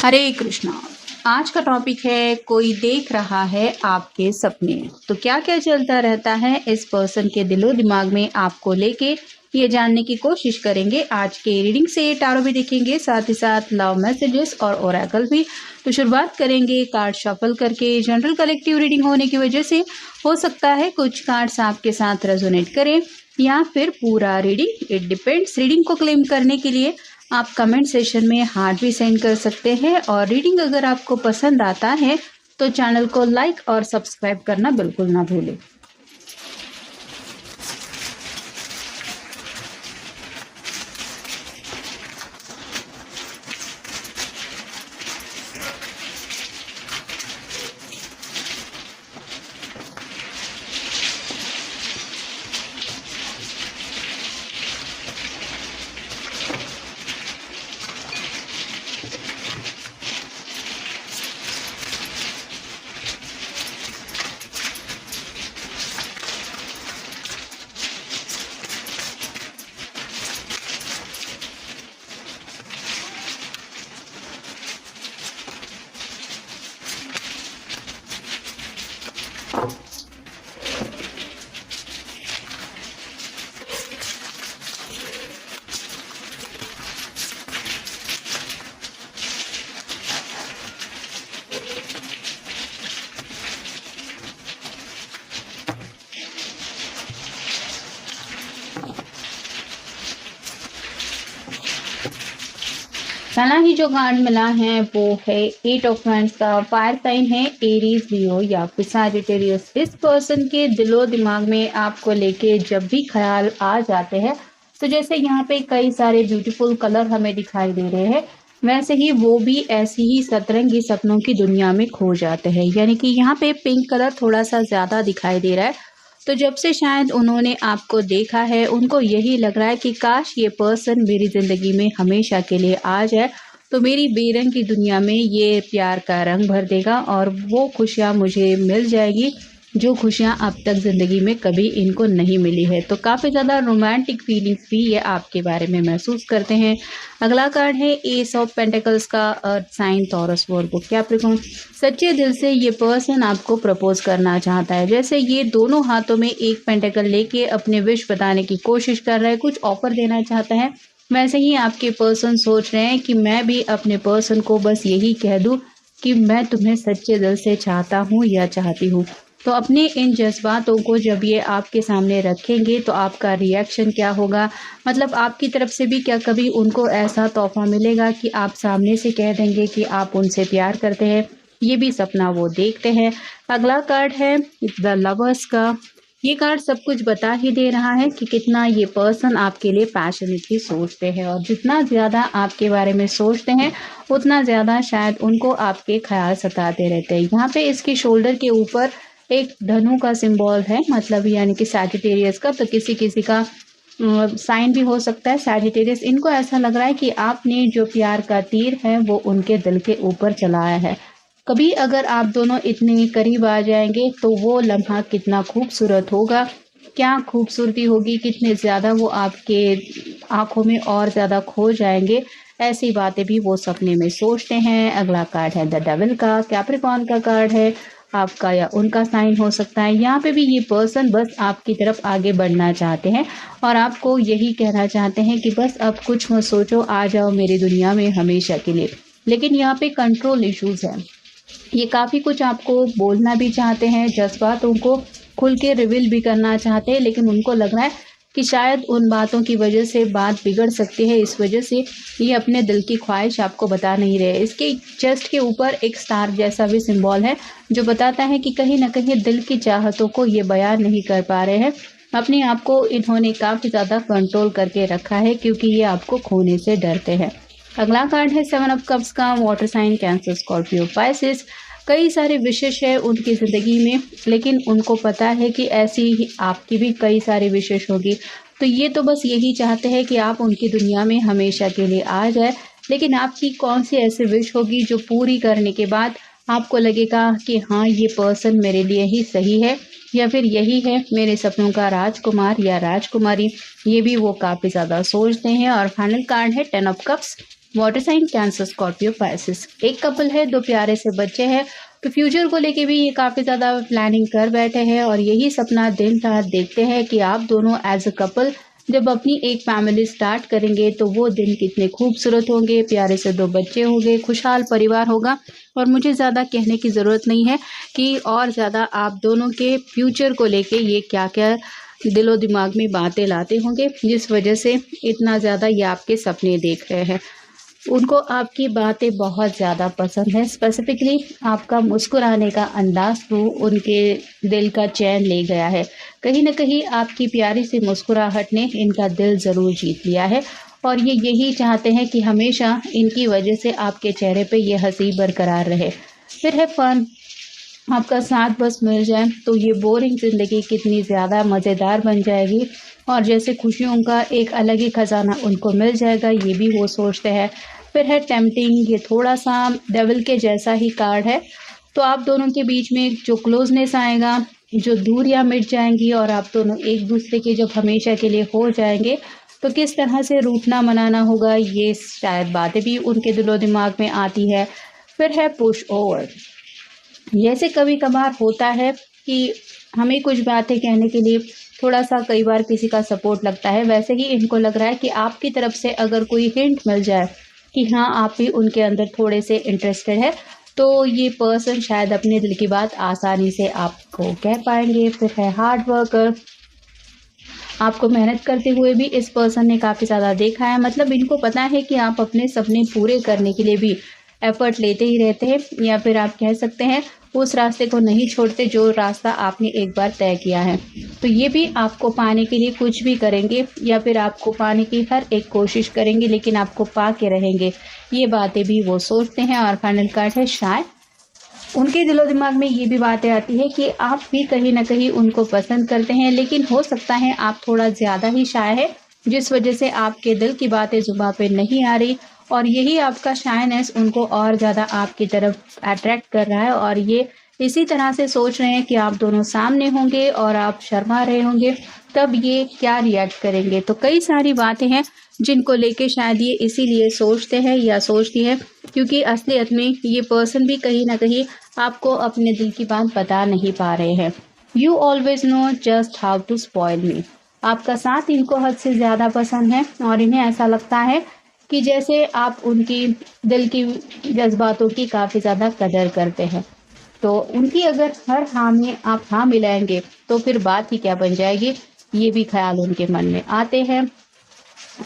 हरे कृष्णा। आज का टॉपिक है कोई देख रहा है आपके सपने। तो क्या क्या चलता रहता है इस पर्सन के दिलो दिमाग में आपको लेके, ये जानने की कोशिश करेंगे। आज के रीडिंग से टारो भी देखेंगे, साथ ही साथ लव मैसेजेस और ओरेकल भी। तो शुरुआत करेंगे कार्ड शफल करके। जनरल कलेक्टिव रीडिंग होने की वजह से हो सकता है कुछ कार्ड्स आपके साथ रेजोनेट करें या फिर पूरा रीडिंग, इट डिपेंड्स। रीडिंग को क्लेम करने के लिए आप कमेंट सेशन में हार्ट भी सेंड कर सकते हैं। और रीडिंग अगर आपको पसंद आता है तो चैनल को लाइक और सब्सक्राइब करना बिल्कुल ना भूलें। पहला ही जो कार्ड मिला है वो है 8 ऑफ वांड्स का। फायर साइन है एरीज, लियो या फिर सैजिटेरियस। इस पर्सन के दिलो दिमाग में आपको लेके जब भी ख्याल आ जाते हैं तो जैसे यहाँ पे कई सारे ब्यूटीफुल कलर हमें दिखाई दे रहे हैं, वैसे ही वो भी ऐसी ही सतरंगी सपनों की दुनिया में खो जाते हैं। यानी कि यहाँ पे पिंक कलर थोड़ा सा ज्यादा दिखाई दे रहा है। तो जब से शायद उन्होंने आपको देखा है, उनको यही लग रहा है कि काश ये पर्सन मेरी ज़िंदगी में हमेशा के लिए आ जाए तो मेरी बेरंग की दुनिया में ये प्यार का रंग भर देगा और वो खुशियाँ मुझे मिल जाएगी जो खुशियाँ अब तक ज़िंदगी में कभी इनको नहीं मिली है। तो काफ़ी ज़्यादा रोमांटिक फीलिंग्स भी ये आपके बारे में महसूस करते हैं। अगला कार्ड है एस ऑफ पेंटिकल्स का। अर्थ साइन, टॉरस, वर्गो, कैप्रिकॉर्न। सच्चे दिल से ये पर्सन आपको प्रपोज करना चाहता है। जैसे ये दोनों हाथों में एक पेंटिकल लेके अपने विश बताने की कोशिश कर रहा है, कुछ ऑफर देना चाहता है। वैसे ही आपके पर्सन सोच रहे हैं कि मैं भी अपने पर्सन को बस यही कह दूं कि मैं तुम्हें सच्चे दिल से चाहता हूँ या चाहती हूँ। तो अपने इन जज्बातों को जब ये आपके सामने रखेंगे तो आपका रिएक्शन क्या होगा, मतलब आपकी तरफ से भी क्या कभी उनको ऐसा तोहफा मिलेगा कि आप सामने से कह देंगे कि आप उनसे प्यार करते हैं। ये भी सपना वो देखते हैं। अगला कार्ड है द लवर्स का। ये कार्ड सब कुछ बता ही दे रहा है कि कितना ये पर्सन आपके लिए पैशनेटली सोचते हैं और जितना ज़्यादा आपके बारे में सोचते हैं उतना ज़्यादा शायद उनको आपके ख्याल सताते रहते हैं। यहाँ पे इसके शोल्डर के ऊपर एक धनु का सिंबल है, मतलब यानी कि सैजिटेरियस का। तो किसी किसी का साइन भी हो सकता है सैजिटेरियस। इनको ऐसा लग रहा है कि आपने जो प्यार का तीर है वो उनके दिल के ऊपर चलाया है। कभी अगर आप दोनों इतने करीब आ जाएंगे तो वो लम्हा कितना खूबसूरत होगा, क्या खूबसूरती होगी, कितने ज़्यादा वो आपके आंखों में और ज़्यादा खो जाएंगे। ऐसी बातें भी वो सपने में सोचते हैं। अगला कार्ड है द डेविल का। कैप्रिकॉर्न का कार्ड है, आपका या उनका साइन हो सकता है। यहाँ पे भी ये पर्सन बस आपकी तरफ आगे बढ़ना चाहते हैं और आपको यही कहना चाहते हैं कि बस अब कुछ मत सोचो, आ जाओ मेरी दुनिया में हमेशा के लिए। लेकिन यहाँ पे कंट्रोल इश्यूज है। ये काफ़ी कुछ आपको बोलना भी चाहते हैं, जज्बातों को खुल के रिवील भी करना चाहते हैं, लेकिन उनको लग रहा है कि शायद उन बातों की वजह से बात बिगड़ सकती है। इस वजह से ये अपने दिल की ख्वाहिश आपको बता नहीं रहे। इसके चेस्ट के ऊपर एक स्टार जैसा भी सिंबल है जो बताता है कि कहीं ना कहीं दिल की चाहतों को ये बयान नहीं कर पा रहे हैं। अपने आप को इन्होंने काफ़ी ज़्यादा कंट्रोल करके रखा है क्योंकि ये आपको खोने से डरते हैं। अगला कार्ड है 7 ऑफ कप्स का। Water sign, Cancer, Scorpio, Pisces. कई सारे विशेष है उनकी ज़िंदगी में, लेकिन उनको पता है कि ऐसी ही आपकी भी कई सारी विशेष होगी। तो ये तो बस यही चाहते हैं कि आप उनकी दुनिया में हमेशा के लिए आ जाए। लेकिन आपकी कौन सी ऐसी विश होगी जो पूरी करने के बाद आपको लगेगा कि हाँ ये पर्सन मेरे लिए ही सही है, या फिर यही है मेरे सपनों का राजकुमार या राजकुमारी। ये भी वो काफ़ी ज़्यादा सोचते हैं। और फाइनल कार्ड है 10 of cups. Water sign Cancer Scorpio Pisces. एक कपल है, 2 प्यारे से बच्चे हैं, तो फ्यूचर को लेके भी ये काफ़ी ज़्यादा प्लानिंग कर बैठे हैं और यही सपना दिन रात देखते हैं कि आप दोनों एज अ कपल जब अपनी एक फैमिली स्टार्ट करेंगे तो वो दिन कितने खूबसूरत होंगे, प्यारे से 2 बच्चे होंगे, खुशहाल परिवार होगा। और मुझे ज़्यादा कहने की ज़रूरत नहीं है कि और ज़्यादा आप दोनों के फ्यूचर को लेके ये क्या-क्या दिलो दिमाग में बातें लाते होंगे, जिस वजह से इतना ज़्यादा ये आपके सपने देख रहे हैं। उनको आपकी बातें बहुत ज़्यादा पसंद है, स्पेसिफिकली आपका मुस्कुराने का अंदाज़ तो उनके दिल का चैन ले गया है। कहीं न कहीं आपकी प्यारी सी मुस्कुराहट ने इनका दिल ज़रूर जीत लिया है और ये यही चाहते हैं कि हमेशा इनकी वजह से आपके चेहरे पे ये हँसी बरकरार रहे। फिर है फन, आपका साथ बस मिल जाए तो ये बोरिंग ज़िंदगी कितनी ज़्यादा मज़ेदार बन जाएगी और जैसे खुशियों का एक अलग ही खजाना उनको मिल जाएगा, ये भी वो सोचते हैं। फिर है टेम्पटिंग, ये थोड़ा-सा डेविल के जैसा ही कार्ड है। तो आप दोनों के बीच में जो क्लोज़नेस आएगा, जो दूरियाँ मिट जाएँगी और आप दोनों एक-दूसरे के जब हमेशा के लिए हो जाएँगे, तो किस तरह से रूठना-मनाना होगा, ये शायद बातें भी उनके दिलो-दिमाग में आती है। फिर है पुश ओवर। जैसे कभी-कभार होता है कि हमें कुछ बातें कहने के लिए थोड़ा-सा कई बार किसी का सपोर्ट लगता है, वैसे ही इनको लग रहा है कि आपकी तरफ से अगर कोई हिंट मिल जाए कि हाँ, आप भी उनके अंदर थोड़े से इंटरेस्टेड है, तो ये पर्सन शायद अपने दिल की बात आसानी से आपको कह पाएँगे। फिर है हार्ड वर्कर, आपको मेहनत करते हुए भी इस पर्सन ने काफ़ी ज़्यादा देखा है, मतलब इनको पता है कि आप अपने सपने पूरे करने के लिए भी एफ़र्ट लेते ही रहते हैं या फिर आप कह सकते हैं उस रास्ते को नहीं छोड़ते जो रास्ता आपने एक बार तय किया है। तो ये भी आपको पाने के लिए कुछ भी करेंगे या फिर आपको पाने की हर एक कोशिश करेंगे, लेकिन आपको पा के रहेंगे, ये बातें भी वो सोचते हैं। और फाइनल कार्ड है शाय। उनके दिलो-दिमाग में ये भी बातें आती है कि आप भी कहीं न कहीं उनको पसंद करते हैं, लेकिन हो सकता है आप थोड़ा ज़्यादा ही शाय है, जिस वजह से आपके दिल की बातें ज़ुबान पे नहीं आ रही और यही आपका शायनेस उनको और ज़्यादा आपकी तरफ अट्रैक्ट कर रहा है और ये इसी तरह से सोच रहे हैं कि आप दोनों सामने होंगे और आप शर्मा रहे होंगे, तब ये क्या रिएक्ट करेंगे। तो कई सारी बातें हैं जिनको लेके शायद ये इसीलिए सोचते हैं या सोचती है क्योंकि असलियत में ये पर्सन भी कहीं न कहीं आपको अपने दिल की बात बता नहीं पा रहे हैं। You always know just how to spoil me. आपका साथ इनको हद से ज़्यादा पसंद है और इन्हें ऐसा लगता है कि जैसे आप उनकी दिल की जज़्बातों की काफ़ी ज़्यादा कदर करते हैं। तो उनकी अगर हर हाँ में आप हाँ मिलाएँगे, तो फिर बात ही क्या बन जाएगी, ये भी ख़्याल उनके मन में आते हैं।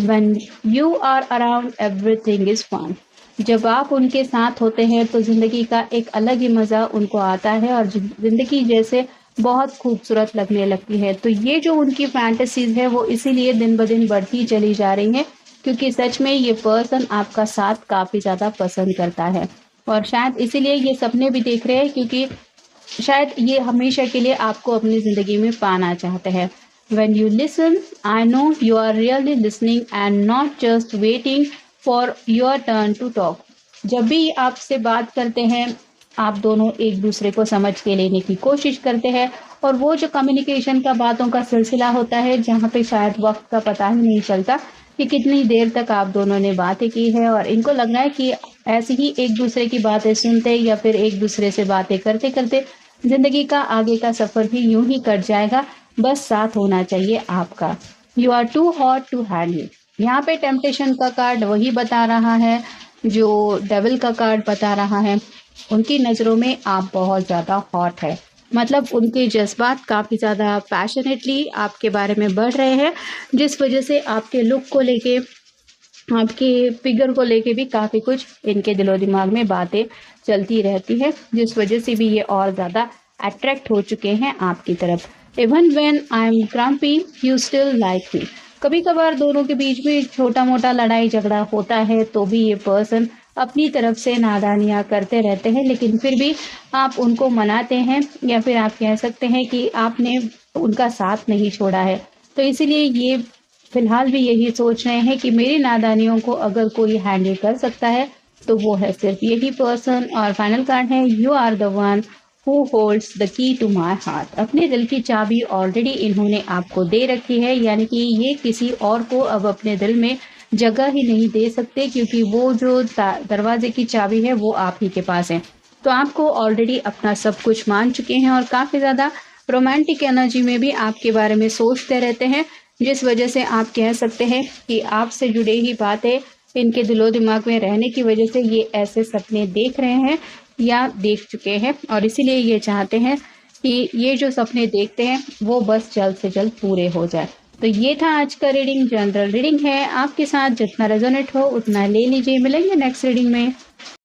When you are around, everything is fun. जब आप उनके साथ होते हैं तो ज़िंदगी का एक अलग ही मज़ा उनको आता है और ज़िंदगी जैसे बहुत खूबसूरत लगने लगती है। तो ये जो उनकी फैंटेसीज़ है वो इसीलिए दिन ब दिन बढ़ती चली जा रही हैं क्योंकि सच में ये पर्सन आपका साथ काफ़ी ज़्यादा पसंद करता है और शायद इसीलिए ये सपने भी देख रहे हैं क्योंकि शायद ये हमेशा के लिए आपको अपनी ज़िंदगी में पाना चाहते हैं। When you listen, I know you are really listening and not just waiting for your turn to talk. जब भी आपसे बात करते हैं, आप दोनों एक दूसरे को समझ के लेने की कोशिश करते हैं और वो जो कम्युनिकेशन का बातों का सिलसिला होता है, जहाँ पे शायद वक्त का पता ही नहीं चलता कि कितनी देर तक आप दोनों ने बातें की है और इनको लग रहा है कि ऐसे ही एक दूसरे की बातें सुनते या फिर एक दूसरे से बातें करते करते ज़िंदगी का आगे का सफ़र भी यूं ही कट जाएगा, बस साथ होना चाहिए आपका। You are too hot to handle. यहाँ पे टेम्पटेशन का कार्ड वही बता रहा है जो डेविल का कार्ड बता रहा है। उनकी नज़रों में आप बहुत ज़्यादा हॉट है, मतलब उनके जज्बात काफ़ी ज़्यादा पैशनेटली आपके बारे में बढ़ रहे हैं, जिस वजह से आपके लुक को लेके, आपके फिगर को लेके भी काफ़ी कुछ इनके दिलो दिमाग में बातें चलती रहती है, जिस वजह से भी ये और ज़्यादा अट्रैक्ट हो चुके हैं आपकी तरफ। Even when I am grumpy you still like me. कभी कभार दोनों के बीच में छोटा मोटा लड़ाई झगड़ा होता है तो भी ये पर्सन अपनी तरफ से नादानियाँ करते रहते हैं, लेकिन फिर भी आप उनको मनाते हैं या फिर आप कह सकते हैं कि आपने उनका साथ नहीं छोड़ा है। तो इसीलिए ये फिलहाल भी यही सोच रहे हैं कि मेरी नादानियों को अगर कोई हैंडल कर सकता है तो वो है सिर्फ यही पर्सन। और फाइनल कार्ड है you are the one who holds the key to my heart. अपने दिल की चाबी ऑलरेडी इन्होंने आपको दे रखी है, यानी कि ये किसी और को अब अपने दिल में जगह ही नहीं दे सकते, क्योंकि वो जो दरवाजे की चाबी है वो आप ही के पास है। तो आपको ऑलरेडी अपना सब कुछ मान चुके हैं और काफ़ी ज़्यादा रोमांटिक एनर्जी में भी आपके बारे में सोचते रहते हैं, जिस वजह से आप कह सकते हैं कि आपसे जुड़े ही बातें इनके दिलो दिमाग में रहने की वजह से ये ऐसे सपने देख रहे हैं या देख चुके हैं, और इसीलिए ये चाहते हैं कि ये जो सपने देखते हैं वो बस जल्द से जल्द पूरे हो जाए। तो ये था आज का रीडिंग, जनरल रीडिंग है, आपके साथ जितना रेजोनेट हो उतना ले लीजिए। मिलेंगे नेक्स्ट रीडिंग में।